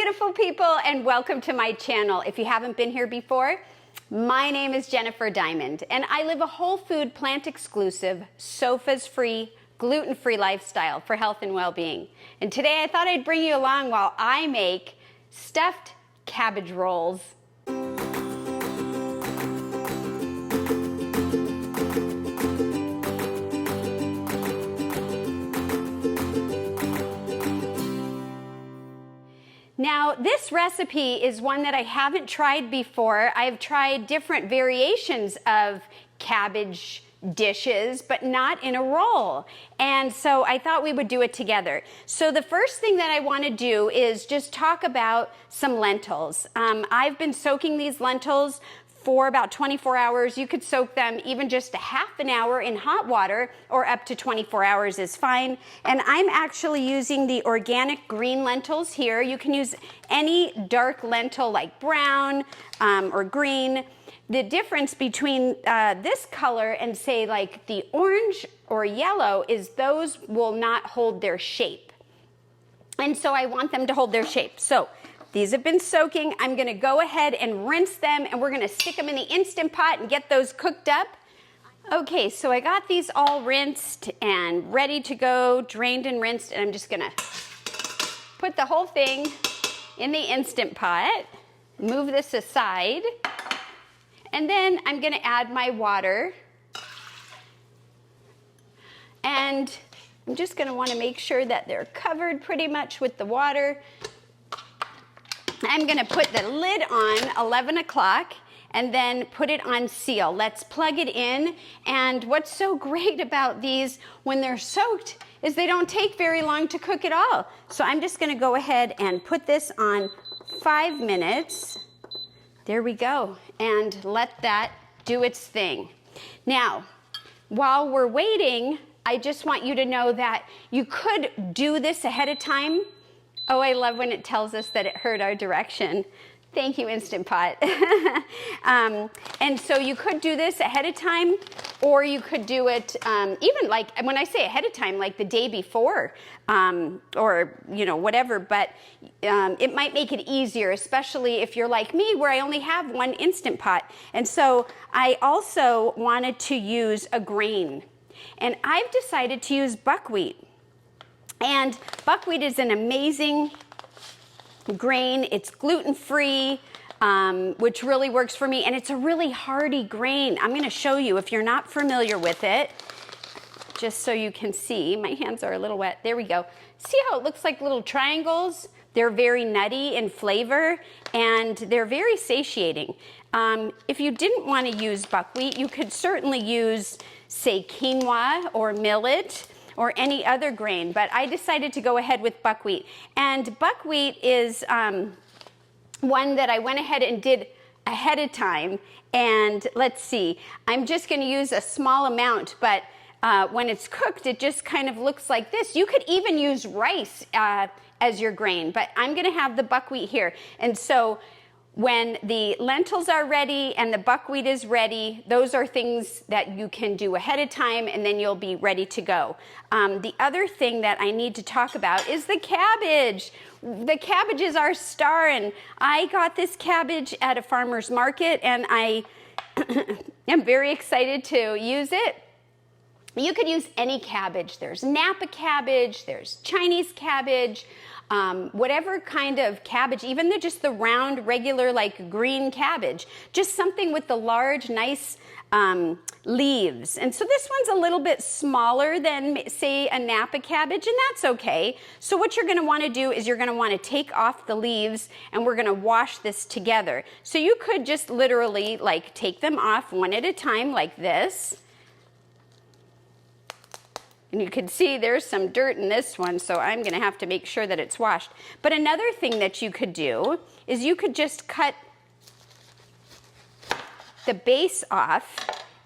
beautiful people, and welcome to my channel. If you haven't been here before, my name is Jennifer Diamond, and I live a whole food, plant-exclusive, SOFAs-free, gluten-free lifestyle for health and well-being. And today I thought I'd bring you along while I make stuffed cabbage rolls. Now, this recipe is one that I haven't tried before. I've tried different variations of cabbage dishes, but not in a roll. And so I thought we would do it together. So the first thing that I want to do is just talk about some lentils. I've been soaking these lentils for about 24 hours. You could soak them even just a half an hour in hot water, or up to 24 hours is fine. And I'm actually using the organic green lentils here. You can use any dark lentil like brown or green. The difference between this color and say like the orange or yellow is those will not hold their shape. And so I want them to hold their shape. So these have been soaking. I'm gonna go ahead and rinse them, and we're gonna stick them in the Instant Pot and get those cooked up. Okay, so I got these all rinsed and ready to go, drained and rinsed, and I'm just gonna put the whole thing in the Instant Pot, move this aside, and then I'm gonna add my water. And I'm just gonna wanna make sure that they're covered pretty much with the water. I'm gonna put the lid on 11 o'clock and then put it on seal. Let's plug it in. And what's so great about these when they're soaked is they don't take very long to cook at all. So I'm just gonna go ahead and put this on 5 minutes. There we go. And let that do its thing. Now, while we're waiting, I just want you to know that you could do this ahead of time. Oh, I love when it tells us that it heard our direction. Thank you, Instant Pot. And so you could do this ahead of time, or you could do it even like, when I say ahead of time, like the day before, or you know, whatever, but it might make it easier, especially if you're like me, where I only have one Instant Pot. And so I also wanted to use a grain, and I've decided to use buckwheat. And buckwheat is an amazing grain. It's gluten-free, which really works for me, and it's a really hardy grain. I'm gonna show you if you're not familiar with it, just so you can see. My hands are a little wet. There we go. See how it looks like little triangles? They're very nutty in flavor, and they're very satiating. If you didn't want to use buckwheat, you could certainly use, say, quinoa or millet, or any other grain, but I decided to go ahead with buckwheat. And buckwheat is one that I went ahead and did ahead of time. And let's see, I'm just gonna use a small amount, but when it's cooked, it just kind of looks like this. You could even use rice as your grain, but I'm gonna have the buckwheat here. And so when the lentils are ready and the buckwheat is ready, those are things that you can do ahead of time, and then you'll be ready to go. The other thing that I need to talk about is the cabbage. The cabbage is our star, and I got this cabbage at a farmer's market, and I am very excited to use it. You could use any cabbage. There's Napa cabbage, there's Chinese cabbage, whatever kind of cabbage, even just the round, regular, like green cabbage, just something with the large, nice leaves. And so this one's a little bit smaller than, say, a Napa cabbage, and that's okay. So what you're gonna wanna do is you're gonna wanna take off the leaves, and we're gonna wash this together. So you could just literally like take them off one at a time like this. And you can see there's some dirt in this one, so I'm gonna have to make sure that it's washed. But another thing that you could do is you could just cut the base off,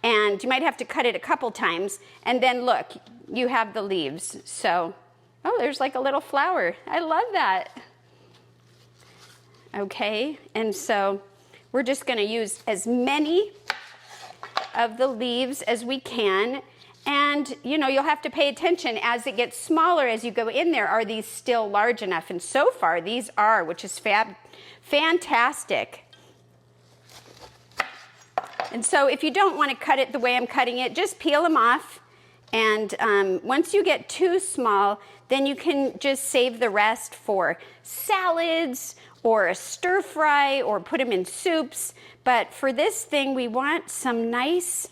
and you might have to cut it a couple times, and then look, you have the leaves. So, oh, there's like a little flower. I love that. Okay, and so we're just gonna use as many of the leaves as we can. And, you know, you'll have to pay attention as it gets smaller as you go in there. Are these still large enough? And so far, these are, which is fantastic. And so if you don't want to cut it the way I'm cutting it, just peel them off. And once you get too small, then you can just save the rest for salads or a stir fry or put them in soups. But for this thing, we want some nice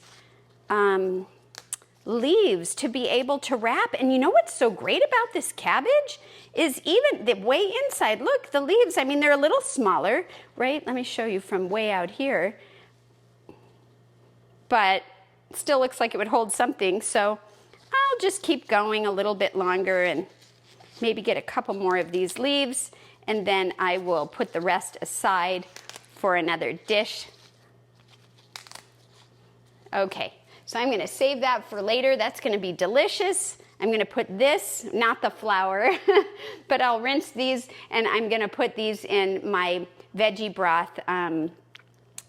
leaves to be able to wrap. And you know what's so great about this cabbage is even the way inside, look, the leaves, I mean, they're a little smaller, right? Let me show you from way out here. But it still looks like it would hold something. So I'll just keep going a little bit longer and maybe get a couple more of these leaves. And then I will put the rest aside for another dish. Okay, so I'm gonna save that for later. That's gonna be delicious. I'm gonna put this, not the flour, but I'll rinse these and I'm gonna put these in my veggie broth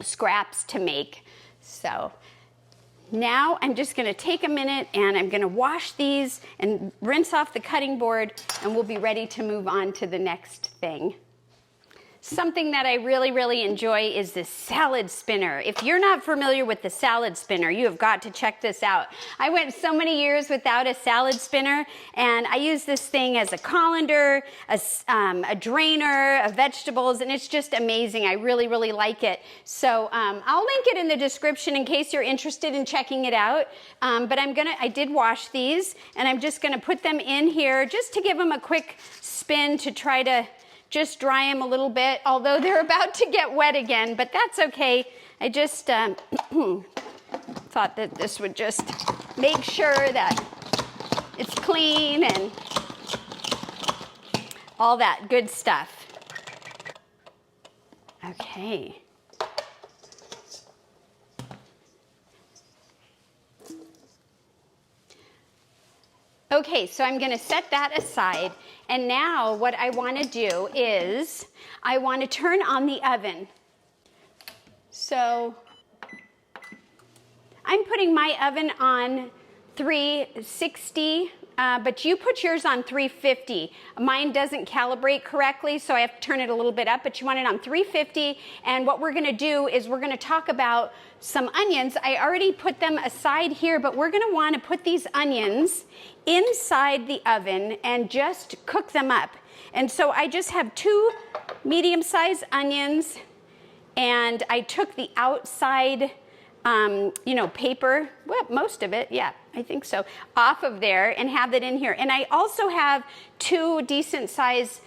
scraps to make. So now I'm just gonna take a minute and I'm gonna wash these and rinse off the cutting board, and we'll be ready to move on to the next thing. Something that I really, really enjoy is this salad spinner. If you're not familiar with the salad spinner, you have got to check this out. I went so many years without a salad spinner, and I use this thing as a colander, a drainer of vegetables, and it's just amazing. I really, really like it. So I'll link it in the description in case you're interested in checking it out. But I did wash these, and I'm just gonna put them in here just to give them a quick spin to try to just dry them a little bit, although they're about to get wet again, but that's okay. I just thought that this would just make sure that it's clean and all that good stuff. Okay. Okay, so I'm gonna set that aside. And now what I wanna do is I wanna turn on the oven. So I'm putting my oven on 360, but you put yours on 350. Mine doesn't calibrate correctly, so I have to turn it a little bit up, but you want it on 350. And what we're gonna do is we're gonna talk about some onions. I already put them aside here, but we're gonna wanna put these onions inside the oven and just cook them up. And so I just have 2 medium-sized onions, and I took the outside paper, well, most of it, yeah, I think so, off of there and have it in here. And I also have 2 decent-sized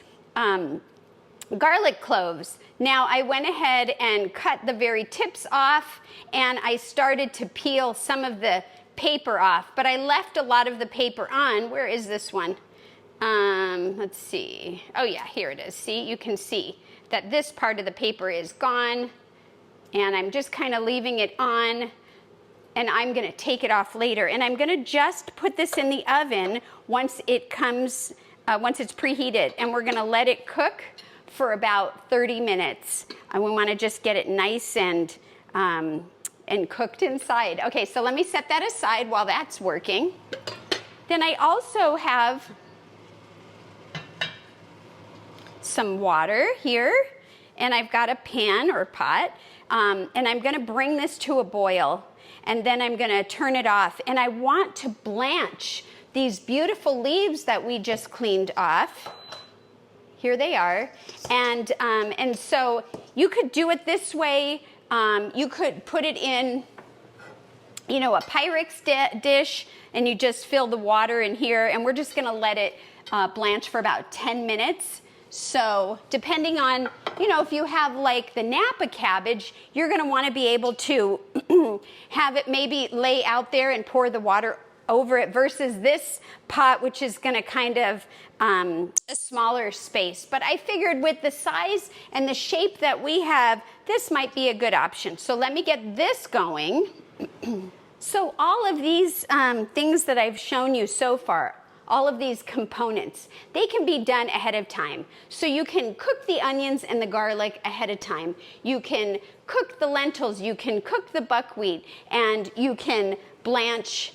garlic cloves. Now, I went ahead and cut the very tips off, and I started to peel some of the paper off, but I left a lot of the paper on. Where is this one? Let's see. Oh yeah, here it is. See, you can see that this part of the paper is gone, and I'm just kind of leaving it on, and I'm gonna take it off later. And I'm gonna just put this in the oven once it comes, once it's preheated, and we're gonna let it cook for about 30 minutes. And we wanna just get it nice and cooked inside. Okay, so let me set that aside while that's working. Then I also have some water here, and I've got a pan or pot, and I'm gonna bring this to a boil, and then I'm gonna turn it off. And I want to blanch these beautiful leaves that we just cleaned off. Here they are. And so you could do it this way. You could put it in, a Pyrex dish, and you just fill the water in here, and we're just gonna let it blanch for about 10 minutes. So depending on, if you have like the Napa cabbage, you're gonna wanna be able to have it maybe lay out there and pour the water over it versus this pot, which is gonna kind of a smaller space. But I figured with the size and the shape that we have, this might be a good option. So let me get this going. So all of these things that I've shown you so far, all of these components, they can be done ahead of time. So you can cook the onions and the garlic ahead of time. You can cook the lentils, you can cook the buckwheat, and you can blanch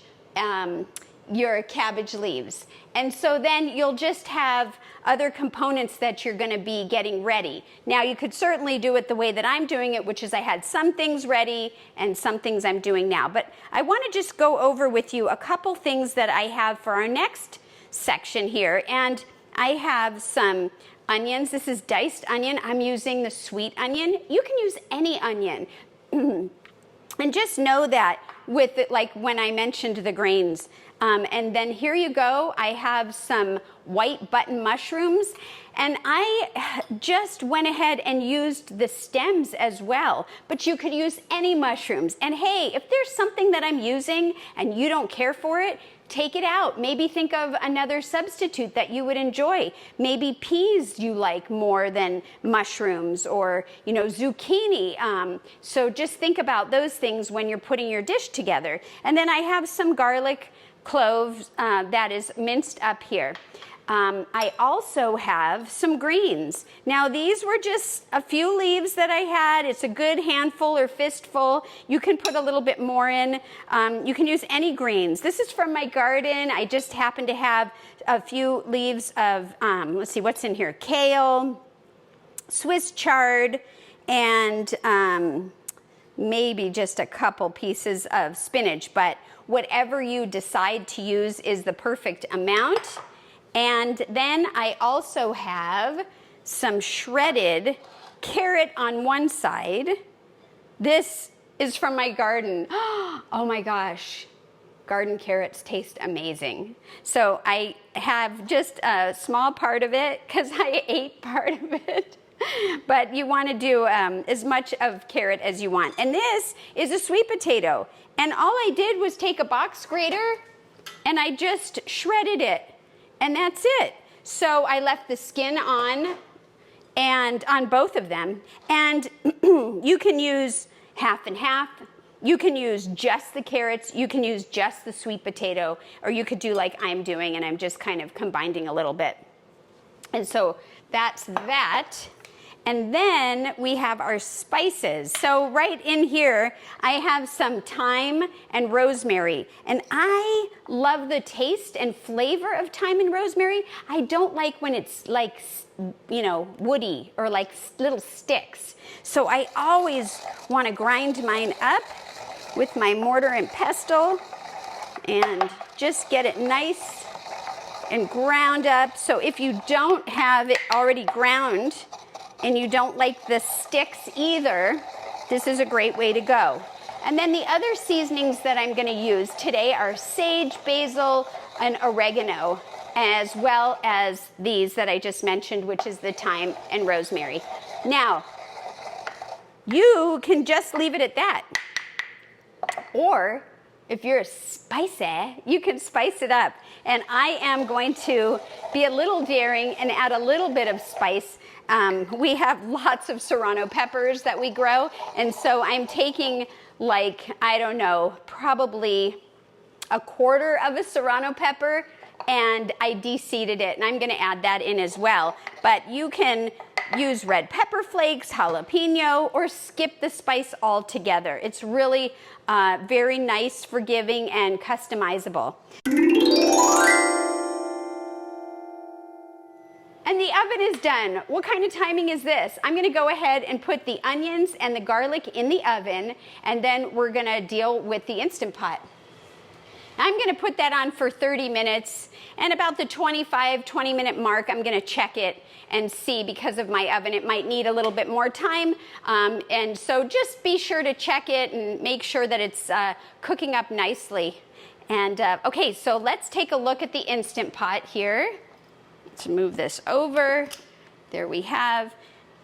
your cabbage leaves. And so then you'll just have other components that you're going to be getting ready. Now you could certainly do it the way that I'm doing it, which is I had some things ready and some things I'm doing now. But I want to just go over with you a couple things that I have for our next section here. And I have some onions. This is diced onion. I'm using the sweet onion. You can use any onion. And just know that with it, like when I mentioned the grains. And then here you go. I have some white button mushrooms. And I just went ahead and used the stems as well. But you could use any mushrooms. And hey, if there's something that I'm using and you don't care for it, take it out. Maybe think of another substitute that you would enjoy. Maybe peas you like more than mushrooms, or zucchini. So just think about those things when you're putting your dish together. And then I have some garlic cloves that is minced up here. I also have some greens. Now these were just a few leaves that I had. It's a good handful or fistful. You can put a little bit more in. You can use any greens. This is from my garden. I just happen to have a few leaves of, let's see, what's in here? Kale, Swiss chard, and maybe just a couple pieces of spinach. But whatever you decide to use is the perfect amount. And then I also have some shredded carrot on one side. This is from my garden. Oh my gosh, garden carrots taste amazing. So I have just a small part of it because I ate part of it. But you want to do as much of carrot as you want. And this is a sweet potato. And all I did was take a box grater and I just shredded it. And that's it. So I left the skin on, and on both of them. And you can use half and half. You can use just the carrots. You can use just the sweet potato. Or you could do like I'm doing, and I'm just kind of combining a little bit. And so that's that. And then we have our spices. So right in here, I have some thyme and rosemary. And I love the taste and flavor of thyme and rosemary. I don't like when it's like, woody or like little sticks. So I always want to grind mine up with my mortar and pestle and just get it nice and ground up. So if you don't have it already ground, and you don't like the sticks either, this is a great way to go. And then the other seasonings that I'm going to use today are sage, basil, and oregano, as well as these that I just mentioned, which is the thyme and rosemary. Now, you can just leave it at that. Or if you're spicy, you can spice it up. And I am going to be a little daring and add a little bit of spice. We have lots of serrano peppers that we grow, and so I'm taking probably a quarter of a serrano pepper, and I de-seeded it, and I'm going to add that in as well. But you can use red pepper flakes, jalapeno, or skip the spice altogether. It's really very nice, forgiving, and customizable. And the oven is done. What kind of timing is this? I'm going to go ahead and put the onions and the garlic in the oven, and then we're going to deal with the Instant Pot. I'm going to put that on for 30 minutes, and about the 20-minute mark, I'm going to check it and see, because of my oven, it might need a little bit more time. And so just be sure to check it and make sure that it's cooking up nicely. And okay, so let's take a look at the Instant Pot here. Let's move this over. There we have.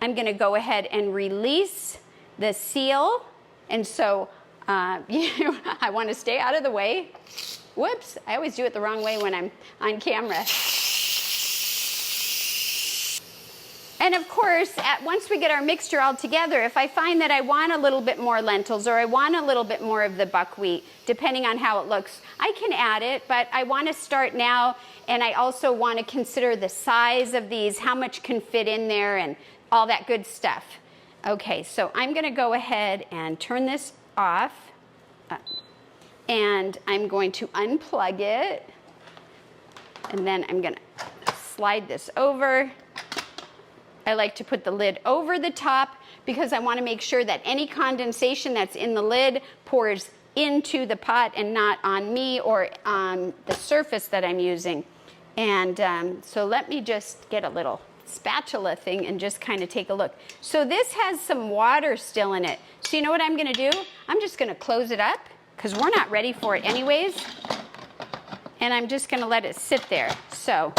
I'm going to go ahead and release the seal. And so I want to stay out of the way. Whoops, I always do it the wrong way when I'm on camera. And of course, once we get our mixture all together, if I find that I want a little bit more lentils or I want a little bit more of the buckwheat, depending on how it looks, I can add it, but I want to start now, and I also want to consider the size of these, how much can fit in there, and all that good stuff. Okay, so I'm going to go ahead and turn this off. And I'm going to unplug it. And then I'm gonna slide this over. I like to put the lid over the top because I wanna make sure that any condensation that's in the lid pours into the pot and not on me or on the surface that I'm using. And so let me just get a little spatula thing and just kind of take a look. So this has some water still in it. So you know what I'm gonna do? I'm just gonna close it up because we're not ready for it anyways. And I'm just gonna let it sit there. So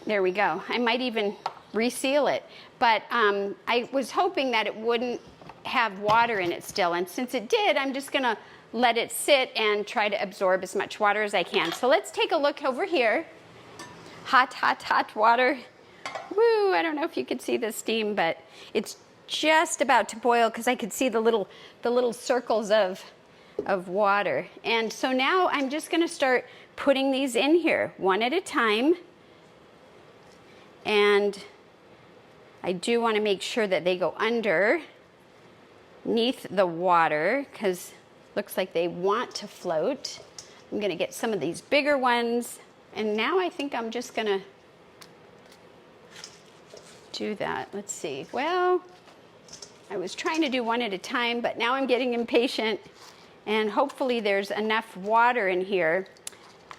there we go. I might even reseal it. But I was hoping that it wouldn't have water in it still. And since it did, I'm just gonna let it sit and try to absorb as much water as I can. So let's take a look over here. Hot, hot, hot water. Woo, I don't know if you could see the steam, but it's just about to boil because I could see the little circles of water. And so now I'm just gonna start putting these in here one at a time. And I do wanna make sure that they go underneath the water because looks like they want to float. I'm gonna get some of these bigger ones. And now I think I'm just gonna do that. Let's see. Well, I was trying to do one at a time, but now I'm getting impatient. And hopefully there's enough water in here.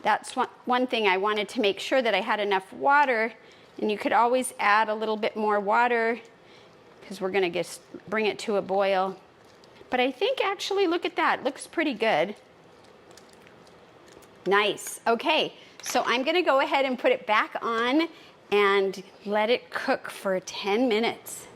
That's one thing I wanted to make sure that I had enough water. And you could always add a little bit more water because we're gonna just bring it to a boil. But I think actually, look at that, looks pretty good. Nice, okay. So I'm gonna go ahead and put it back on and let it cook for 10 minutes.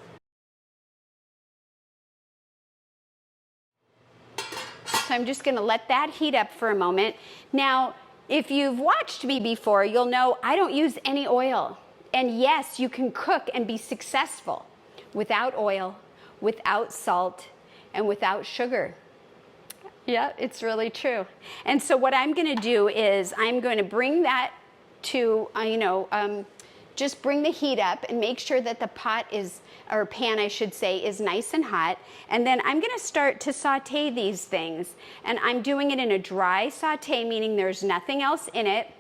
So I'm just gonna let that heat up for a moment. Now, if you've watched me before, you'll know I don't use any oil. And yes, you can cook and be successful without oil, without salt, and without sugar. Yeah, it's really true. And so what I'm gonna do is I'm going to bring that to, just bring the heat up and make sure that the pot is, or pan I should say, is nice and hot. And then I'm gonna start to saute these things. And I'm doing it in a dry saute, meaning there's nothing else in it.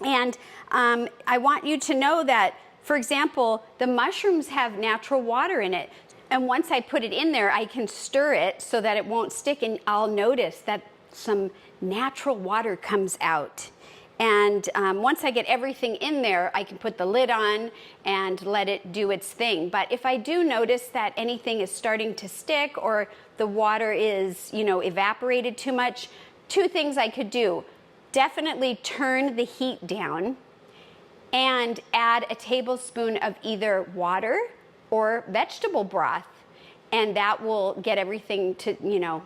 And I want you to know that, for example, the mushrooms have natural water in it. And once I put it in there, I can stir it so that it won't stick, and I'll notice that some natural water comes out. And once I get everything in there, I can put the lid on and let it do its thing. But if I do notice that anything is starting to stick or the water is, evaporated too much, two things I could do. Definitely turn the heat down and add a tablespoon of either water or vegetable broth, and that will get everything to,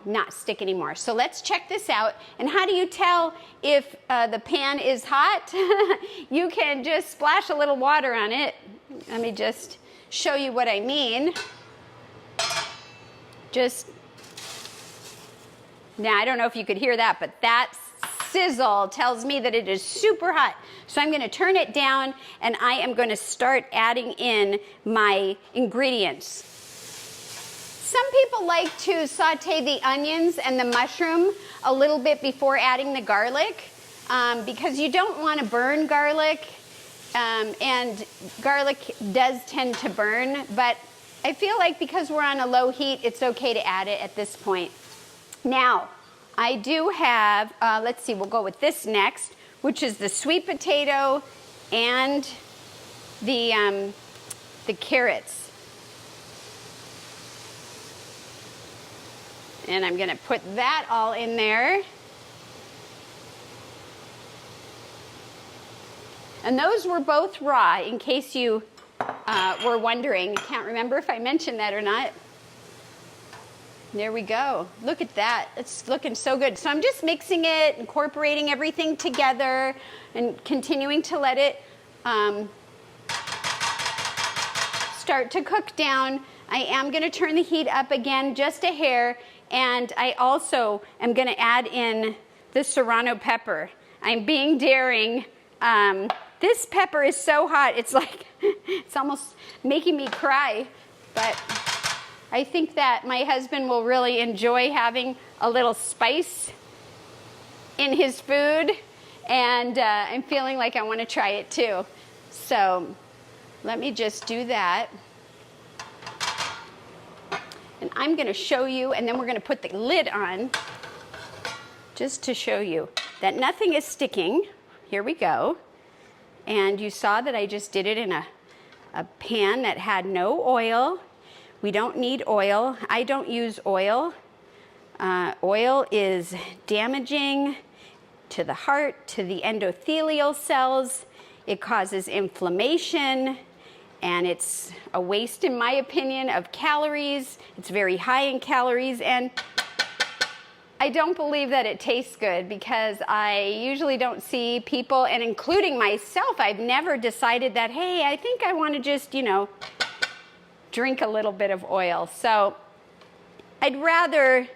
not stick anymore. So let's check this out. And how do you tell if the pan is hot? You can just splash a little water on it. Let me just show you what I mean. Now, I don't know if you could hear that, but that sizzle tells me that it is super hot. So I'm gonna turn it down and I am gonna start adding in my ingredients. Some people like to saute the onions and the mushroom a little bit before adding the garlic because you don't wanna burn garlic and garlic does tend to burn, but I feel like because we're on a low heat, it's okay to add it at this point. Now, I do have, let's see, we'll go with this next, which is the sweet potato and the carrots. And I'm gonna put that all in there. And those were both raw, in case you were wondering. I can't remember if I mentioned that or not. There we go. Look at that. It's looking so good. So I'm just mixing it, incorporating everything together, and continuing to let it start to cook down. I am going to turn the heat up again just a hair, and I also am going to add in the serrano pepper. I'm being daring. This pepper is so hot, it's like, it's almost making me cry, but I think that my husband will really enjoy having a little spice in his food, and I'm feeling like I want to try it too. So let me just do that. And I'm going to show you, and then we're going to put the lid on just to show you that nothing is sticking. Here we go. And you saw that I just did it in a pan that had no oil. We don't need oil. I don't use oil. Oil is damaging to the heart, to the endothelial cells. It causes inflammation, and it's a waste, in my opinion, of calories. It's very high in calories, and I don't believe that it tastes good, because I usually don't see people, and including myself, I've never decided that, hey, I think I want to just, you know, drink a little bit of oil. So I'd rather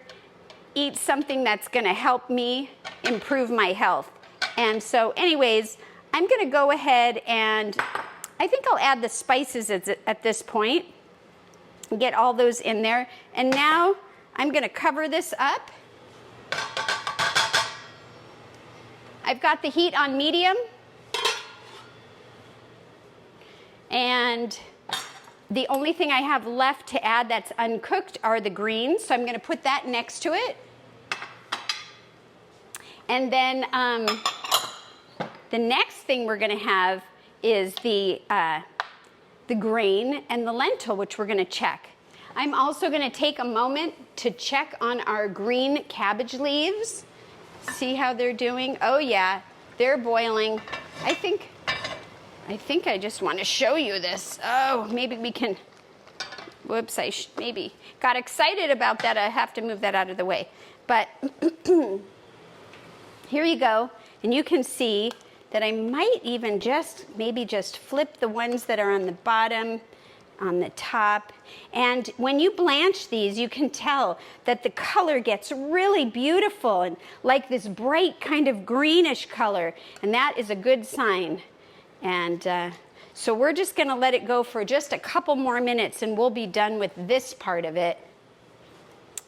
eat something that's going to help me improve my health. And so anyways, I'm going to go ahead and I think I'll add the spices at this point and get all those in there. And now I'm going to cover this up. I've got the heat on medium, and the only thing I have left to add that's uncooked are the greens, so I'm going to put that next to it. And then the next thing we're going to have is the grain and the lentil, which we're going to check. I'm also going to take a moment to check on our green cabbage leaves. See how they're doing? Oh yeah, they're boiling. I think I just want to show you this. Oh, maybe we can, whoops, maybe got excited about that. I have to move that out of the way. But here you go. And you can see that I might even maybe just flip the ones that are on the bottom on the top. And when you blanch these, you can tell that the color gets really beautiful and like this bright kind of greenish color, and that is a good sign. And so we're just going to let it go for just a couple more minutes, and we'll be done with this part of it.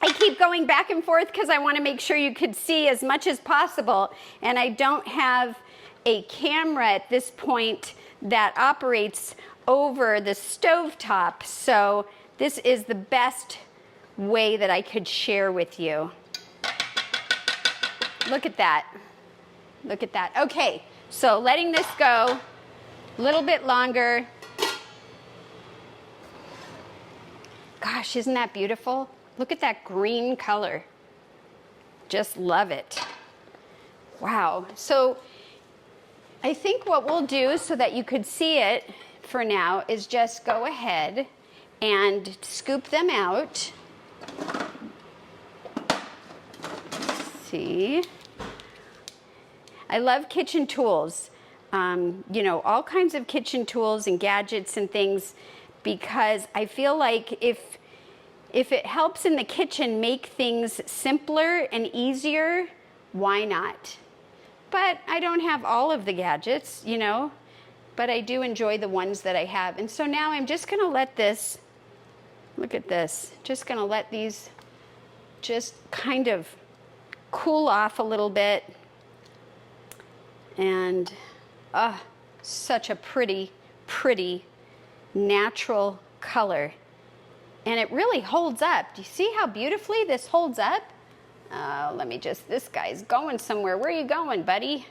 I keep going back and forth because I want to make sure you could see as much as possible, and I don't have a camera at this point that operates over the stovetop, so this is the best way that I could share with you. Look at that. Look at that. Okay, so letting this go a little bit longer. Gosh, isn't that beautiful? Look at that green color. Just love it. Wow. So I think what we'll do so that you could see it for now is just go ahead and scoop them out. See? I love kitchen tools. You know, all kinds of kitchen tools and gadgets and things, because I feel like if it helps in the kitchen make things simpler and easier, why not? But I don't have all of the gadgets, you know, but I do enjoy the ones that I have. And so now I'm just going to let this, look at this, just going to let these just kind of cool off a little bit. And such a pretty, pretty natural color. And it really holds up. Do you see how beautifully this holds up? Let me just, this guy's going somewhere. Where are you going, buddy?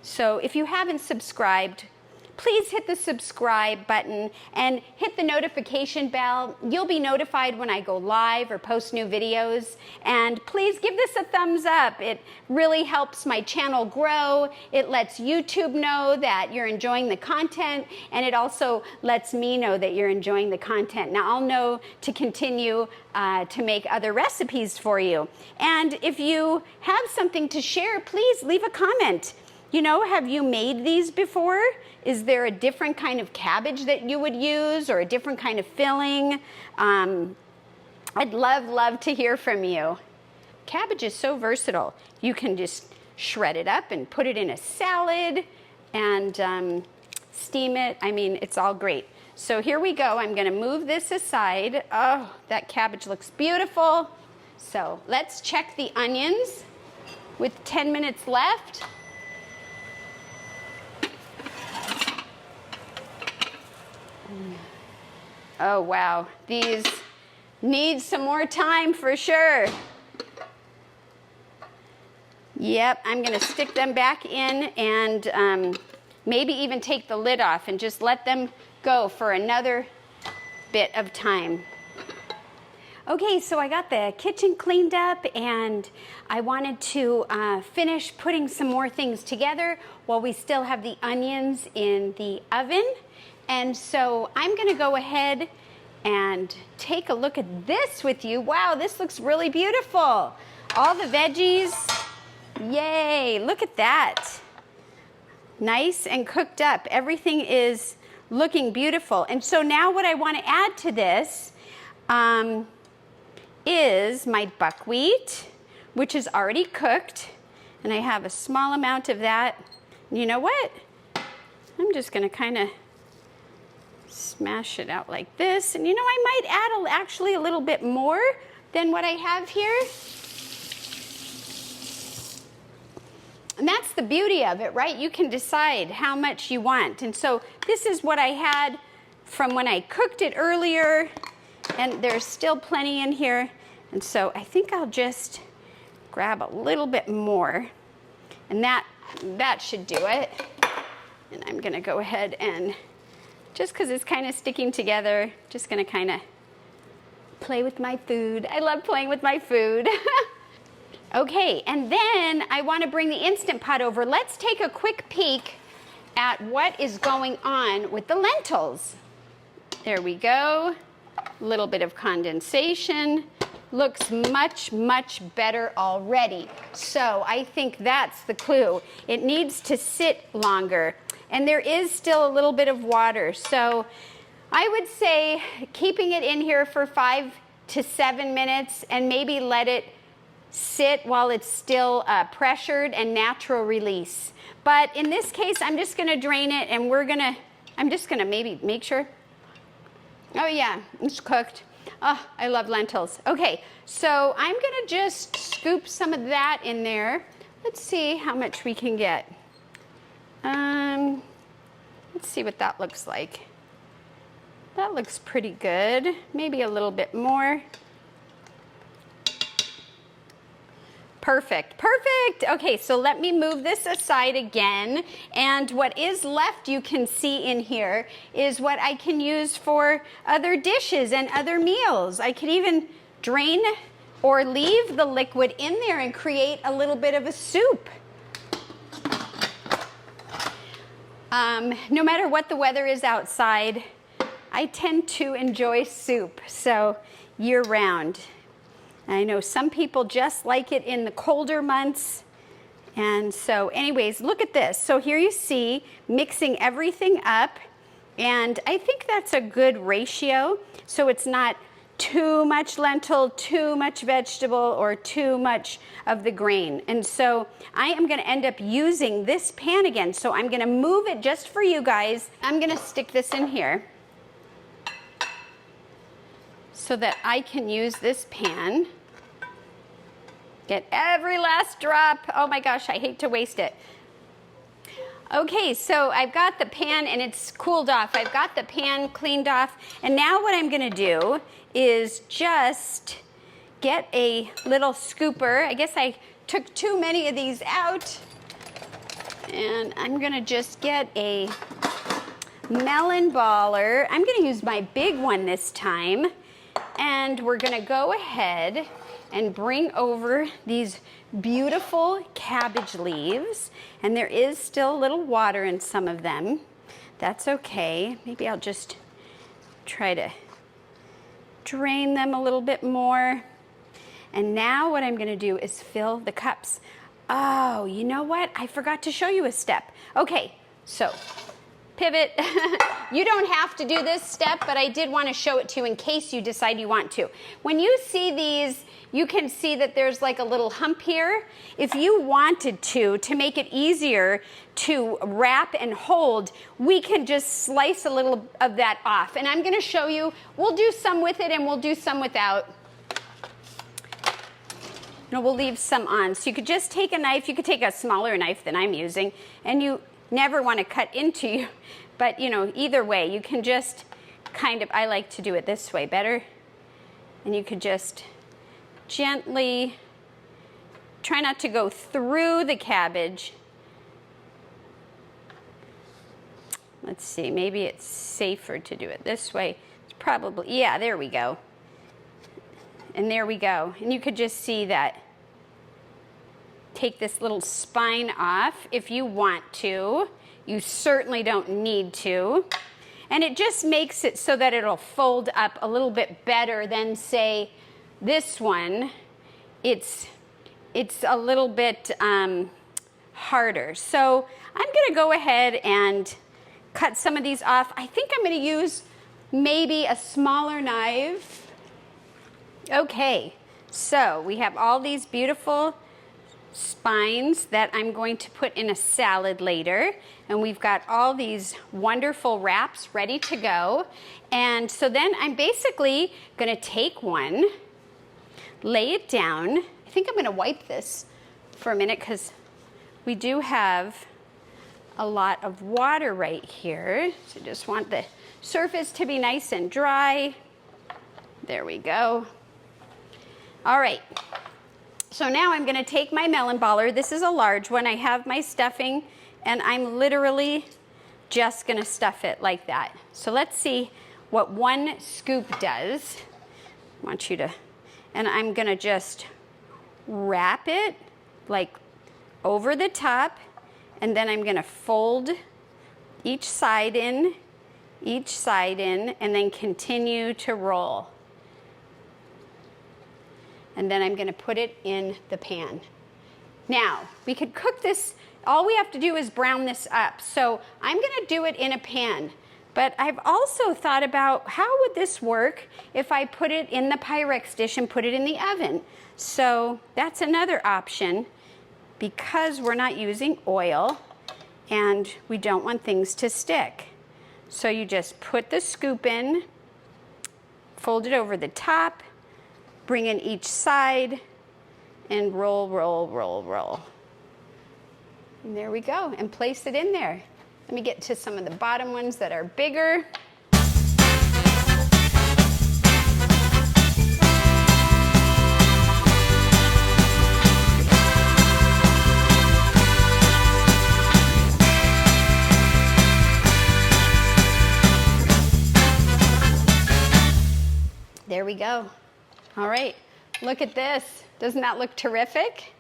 So if you haven't subscribed, please hit the subscribe button and hit the notification bell. You'll be notified when I go live or post new videos. And please give this a thumbs up. It really helps my channel grow. It lets YouTube know that you're enjoying the content, and it also lets me know that you're enjoying the content. Now I'll know to continue to make other recipes for you. And if you have something to share, please leave a comment. You know, have you made these before? Is there a different kind of cabbage that you would use, or a different kind of filling? I'd love to hear from you. Cabbage is so versatile. You can just shred it up and put it in a salad, and steam it. I mean, it's all great. So here we go. I'm gonna move this aside. Oh, that cabbage looks beautiful. So let's check the onions with 10 minutes left. Oh, wow. These need some more time for sure. Yep, I'm gonna stick them back in and maybe even take the lid off and just let them go for another bit of time. Okay, so I got the kitchen cleaned up and I wanted to finish putting some more things together while we still have the onions in the oven. And so I'm gonna go ahead and take a look at this with you. Wow, this looks really beautiful. All the veggies, yay, look at that. Nice and cooked up. Everything is looking beautiful. And so now what I wanna add to this is my buckwheat, which is already cooked. And I have a small amount of that. And you know what? I'm just gonna kinda smash it out like this. And you know, I might add actually a little bit more than what I have here. And that's the beauty of it, right? You can decide how much you want. And so this is what I had from when I cooked it earlier, and there's still plenty in here. And so I think I'll just grab a little bit more, and that should do it. And I'm gonna go ahead and, just because it's kind of sticking together, just gonna kind of play with my food. I love playing with my food. Okay, and then I want to bring the Instant Pot over. Let's take a quick peek at what is going on with the lentils. There we go. A little bit of condensation. Looks much, much better already. So I think that's the clue. It needs to sit longer. And there is still a little bit of water. So I would say keeping it in here for 5 to 7 minutes and maybe let it sit while it's still pressured and natural release. But in this case, I'm just gonna drain it and I'm just gonna maybe make sure. Oh yeah, it's cooked. Oh, I love lentils. Okay, so I'm gonna just scoop some of that in there. Let's see how much we can get. Let's see what that looks like. That looks pretty good. Maybe a little bit more. Perfect, perfect. Okay, so let me move this aside again. And what is left, you can see in here, is what I can use for other dishes and other meals. I could even drain or leave the liquid in there and create a little bit of a soup. No matter what the weather is outside, I tend to enjoy soup, so year-round. I know some people just like it in the colder months. And so anyways, look at this. So here you see mixing everything up, and I think that's a good ratio. So it's not too much lentil, too much vegetable, or too much of the grain. And so I am gonna end up using this pan again. So I'm gonna move it just for you guys. I'm gonna stick this in here so that I can use this pan. Get every last drop. Oh my gosh, I hate to waste it. Okay, so I've got the pan and it's cooled off. I've got the pan cleaned off. And now what I'm gonna do is just get a little scooper. I guess I took too many of these out. And I'm gonna just get a melon baller. I'm gonna use my big one this time. And we're gonna go ahead and bring over these beautiful cabbage leaves. And there is still a little water in some of them. That's okay. Maybe I'll just try to drain them a little bit more. And now what I'm gonna do is fill the cups. Oh, you know what? I forgot to show you a step. Okay, so pivot. You don't have to do this step, but I did want to show it to you in case you decide you want to. When you see these, you can see that there's like a little hump here. If you wanted to make it easier to wrap and hold, we can just slice a little of that off. And I'm going to show you, we'll do some with it and we'll do some without. No, we'll leave some on. So you could just take a knife, you could take a smaller knife than I'm using, and you never want to cut into you, but you know, either way, you can just kind of, I like to do it this way better, and you could just gently try not to go through the cabbage. Let's see, maybe it's safer to do it this way. It's probably, yeah, there we go. And there we go. And you could just see that. Take this little spine off if you want to. You certainly don't need to. And it just makes it so that it'll fold up a little bit better than, say, this one. It's a little bit harder. So I'm going to go ahead and cut some of these off. I think I'm going to use maybe a smaller knife. Okay, so we have all these beautiful spines that I'm going to put in a salad later, and we've got all these wonderful wraps ready to go. And so then I'm basically going to take one, lay it down. I think I'm going to wipe this for a minute because we do have a lot of water right here. So just want the surface to be nice and dry. There we go. All right. So now I'm going to take my melon baller. This is a large one. I have my stuffing, and I'm literally just going to stuff it like that. So let's see what one scoop does. I want you to, and I'm going to just wrap it like over the top, and then I'm going to fold each side in, and then continue to roll. And then I'm going to put it in the pan. Now, we could cook this, all we have to do is brown this up. So I'm going to do it in a pan. But I've also thought about how would this work if I put it in the Pyrex dish and put it in the oven. So that's another option because we're not using oil and we don't want things to stick. So you just put the scoop in, fold it over the top, bring in each side, and roll, roll, roll, roll. And there we go, and place it in there. Let me get to some of the bottom ones that are bigger. There we go. All right, look at this. Doesn't that look terrific?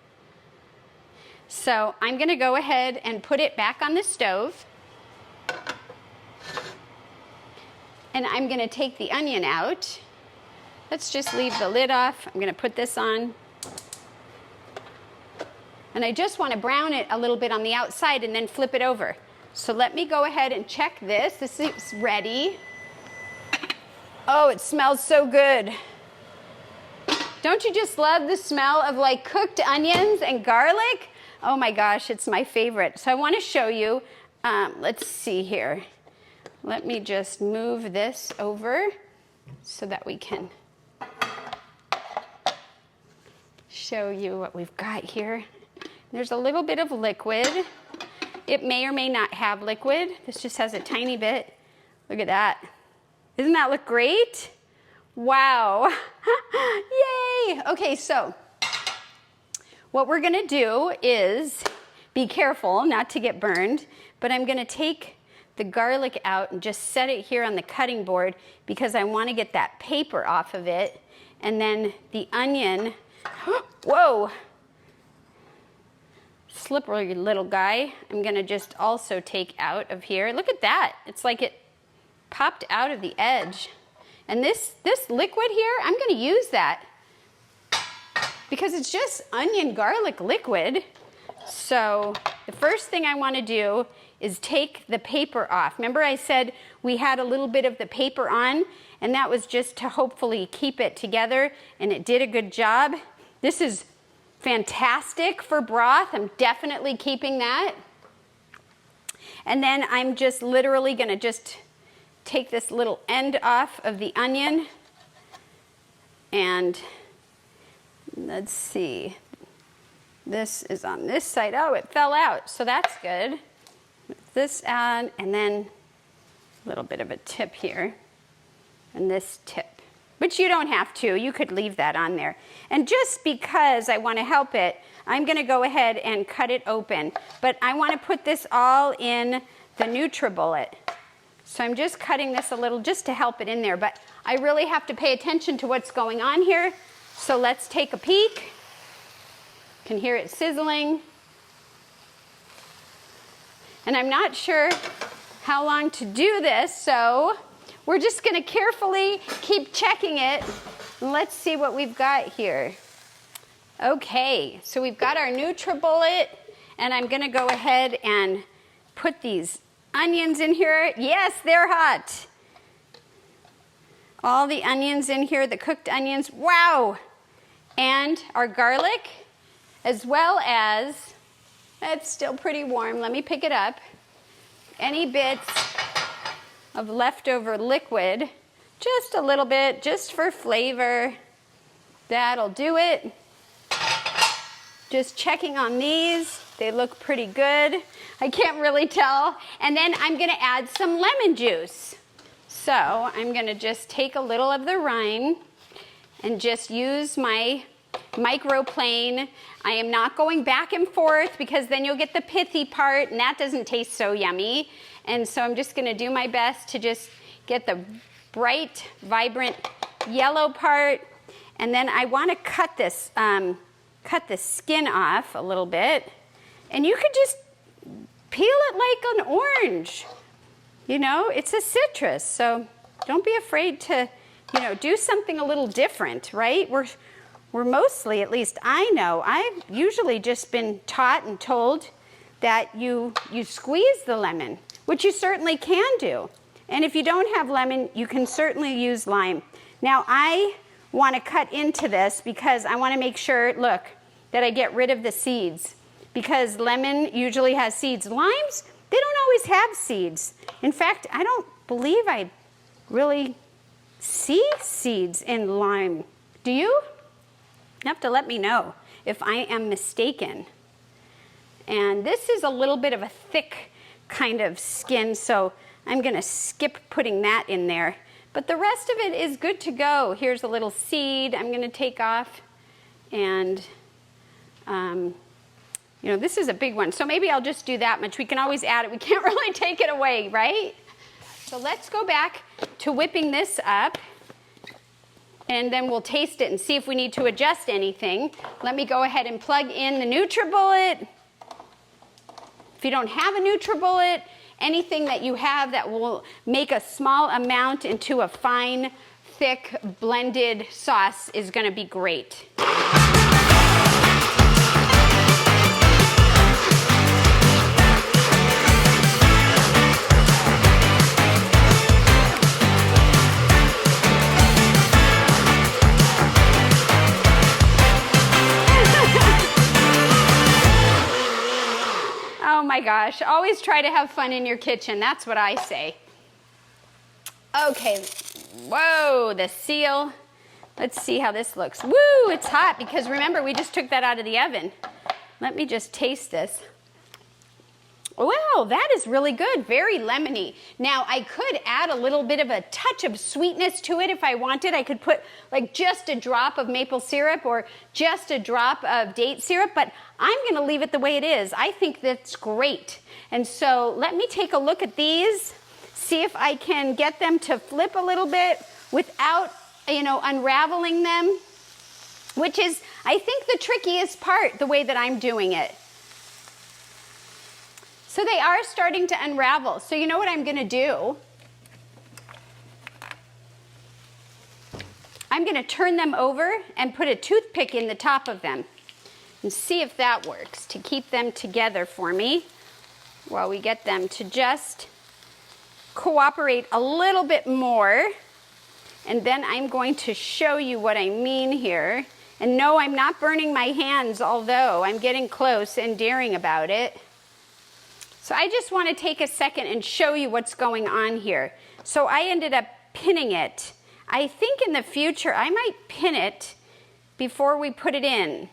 So I'm going to go ahead and put it back on the stove. And I'm going to take the onion out. Let's just leave the lid off. I'm going to put this on. And I just want to brown it a little bit on the outside and then flip it over. So let me go ahead and check this. This is ready. Oh, it smells so good. Don't you just love the smell of like cooked onions and garlic? Oh my gosh, it's my favorite. So I want to show you, let's see here. Let me just move this over so that we can show you what we've got here. There's a little bit of liquid. It may or may not have liquid. This just has a tiny bit. Look at that. Doesn't that look great? Wow. Yay. Okay, so what we're going to do is be careful not to get burned, but I'm going to take the garlic out and just set it here on the cutting board because I want to get that paper off of it. And then the onion, whoa, slippery little guy, I'm going to just also take out of here. Look at that. It's like it popped out of the edge. And this liquid here, I'm going to use that because it's just onion garlic liquid. So the first thing I want to do is take the paper off. Remember I said we had a little bit of the paper on, and that was just to hopefully keep it together, and it did a good job. This is fantastic for broth. I'm definitely keeping that. And then I'm just literally gonna just take this little end off of the onion, and let's see. This is on this side. Oh, it fell out, so that's good. With this on, and then a little bit of a tip here, and this tip, which you don't have to. You could leave that on there. And just because I want to help it, I'm going to go ahead and cut it open. But I want to put this all in the NutriBullet. So I'm just cutting this a little just to help it in there. But I really have to pay attention to what's going on here. So let's take a peek. Can hear it sizzling. And I'm not sure how long to do this, so we're just going to carefully keep checking it. And let's see what we've got here. Okay, so we've got our NutriBullet, and I'm going to go ahead and put these onions in here. Yes, they're hot. All the onions in here, the cooked onions. Wow! And our garlic, as well as, it's still pretty warm. Let me pick it up. Any bits of leftover liquid, just a little bit, just for flavor. That'll do it. Just checking on these. They look pretty good. I can't really tell. And then I'm gonna add some lemon juice. So I'm gonna just take a little of the rind and just use my microplane. I am not going back and forth because then you'll get the pithy part, and that doesn't taste so yummy. And so I'm just gonna do my best to just get the bright, vibrant yellow part. And then I wanna cut this, cut the skin off a little bit. And you could just peel it like an orange. You know, it's a citrus, so don't be afraid to, you know, do something a little different, right? We're mostly, at least I know, I've usually just been taught and told that you squeeze the lemon, which you certainly can do. And if you don't have lemon, you can certainly use lime. Now I want to cut into this because I want to make sure, look, that I get rid of the seeds, because lemon usually has seeds. Limes, they don't always have seeds. In fact, I don't believe I really see seeds in lime. Do you? You have to let me know if I am mistaken. And this is a little bit of a thick kind of skin, so I'm gonna skip putting that in there. But the rest of it is good to go. Here's a little seed I'm gonna take off. And, you know, this is a big one. So maybe I'll just do that much. We can always add it. We can't really take it away, right? So let's go back to whipping this up. And then we'll taste it and see if we need to adjust anything. Let me go ahead and plug in the NutriBullet. If you don't have a NutriBullet, anything that you have that will make a small amount into a fine, thick, blended sauce is gonna be great. Oh my gosh, always try to have fun in your kitchen. That's what I say. Okay, whoa, the seal. Let's see how this looks. Woo, it's hot because remember, we just took that out of the oven. Let me just taste this. Wow, that is really good, very lemony. Now, I could add a little bit of a touch of sweetness to it if I wanted. I could put like just a drop of maple syrup or just a drop of date syrup, but I'm gonna leave it the way it is. I think that's great. And so let me take a look at these, see if I can get them to flip a little bit without, you know, unraveling them, which is, I think, the trickiest part, the way that I'm doing it. So they are starting to unravel. So you know what I'm gonna do? I'm gonna turn them over and put a toothpick in the top of them and see if that works to keep them together for me. while we get them to just cooperate a little bit more. And then I'm going to show you what I mean here. And no, I'm not burning my hands, although I'm getting close and daring about it. So I just want to take a second and show you what's going on here. So I ended up pinning it. I think in the future I might pin it before we put it in.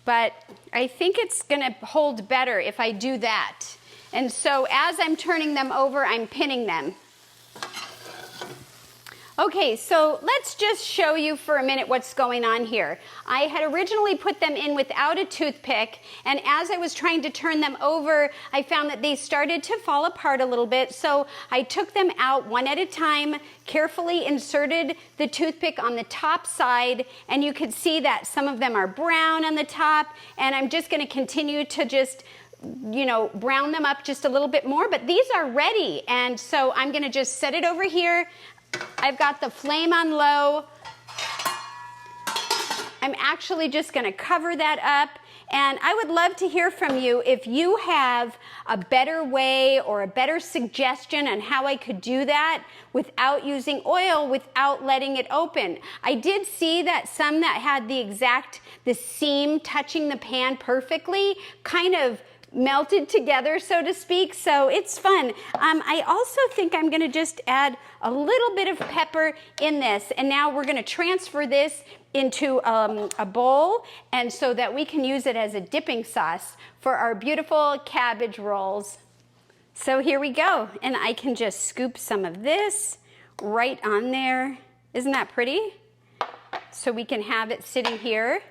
But I think it's going to hold better if I do that. And so as I'm turning them over, I'm pinning them. Okay, so let's just show you for a minute what's going on here. I had originally put them in without a toothpick, and as I was trying to turn them over, I found that they started to fall apart a little bit. So I took them out one at a time, carefully inserted the toothpick on the top side, and you could see that some of them are brown on the top, and I'm just going to continue to just brown them up just a little bit more, but these are ready. And so I'm going to just set it over here. I've got the flame on low. I'm actually just going to cover that up. And I would love to hear from you if you have a better way or a better suggestion on how I could do that without using oil, without letting it open. I did see that some that had the seam touching the pan perfectly kind of melted together, so to speak, so it's fun. I also think I'm going to just add a little bit of pepper in this, and now we're going to transfer this into a bowl, and so that we can use it as a dipping sauce for our beautiful cabbage rolls. So here we go, and I can just scoop some of this right on there. Isn't that pretty? So we can have it sitting here.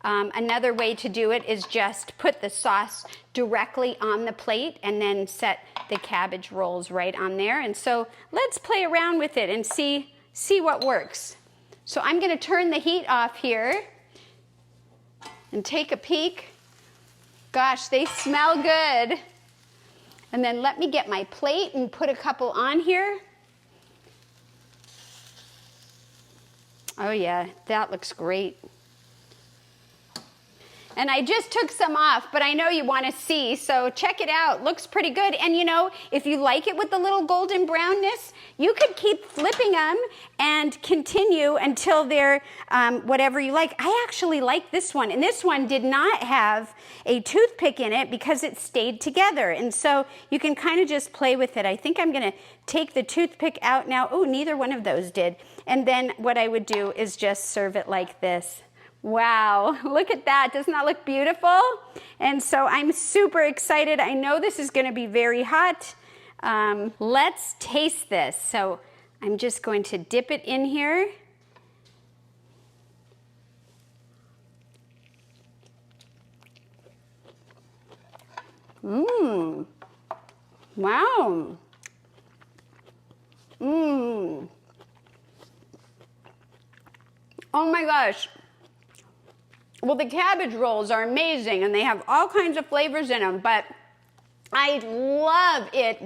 Another way to do it is just put the sauce directly on the plate and then set the cabbage rolls right on there. And so let's play around with it and see what works. So I'm going to turn the heat off here and take a peek. Gosh, they smell good. And then let me get my plate and put a couple on here. Oh yeah, that looks great. And I just took some off, but I know you want to see, so check it out. Looks pretty good. And if you like it with the little golden brownness, you could keep flipping them and continue until they're whatever you like. I actually like this one, and this one did not have a toothpick in it because it stayed together. And so you can kind of just play with it. I think I'm going to take the toothpick out now. Oh, neither one of those did. And then what I would do is just serve it like this. Wow, look at that. Doesn't that look beautiful? And so I'm super excited. I know this is going to be very hot. Let's taste this. So I'm just going to dip it in here. Mmm. Wow. Mmm. Oh my gosh. Well, the cabbage rolls are amazing, and they have all kinds of flavors in them, but I love it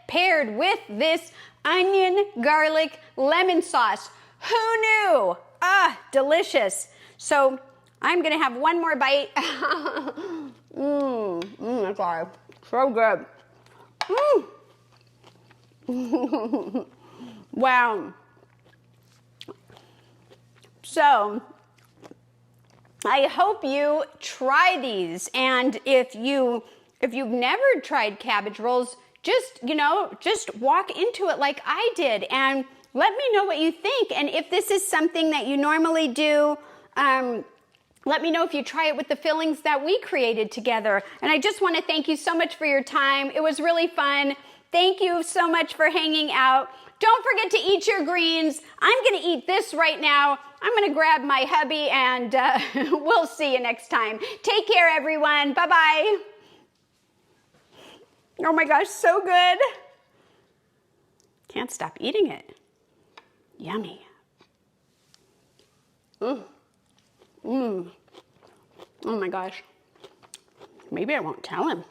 paired with this onion, garlic, lemon sauce. Who knew? Ah, delicious. So I'm going to have one more bite. That's all. So good. Wow. So I hope you try these, and if you've never tried cabbage rolls, just walk into it like I did and let me know what you think. And if this is something that you normally do, let me know if you try it with the fillings that we created together. And I just want to thank you so much for your time. It was really fun. Thank you so much for hanging out. Don't forget to eat your greens. I'm going to eat this right now. I'm going to grab my hubby, and we'll see you next time. Take care, everyone. Bye-bye. Oh my gosh, so good. Can't stop eating it. Yummy. Oh my gosh. Maybe I won't tell him.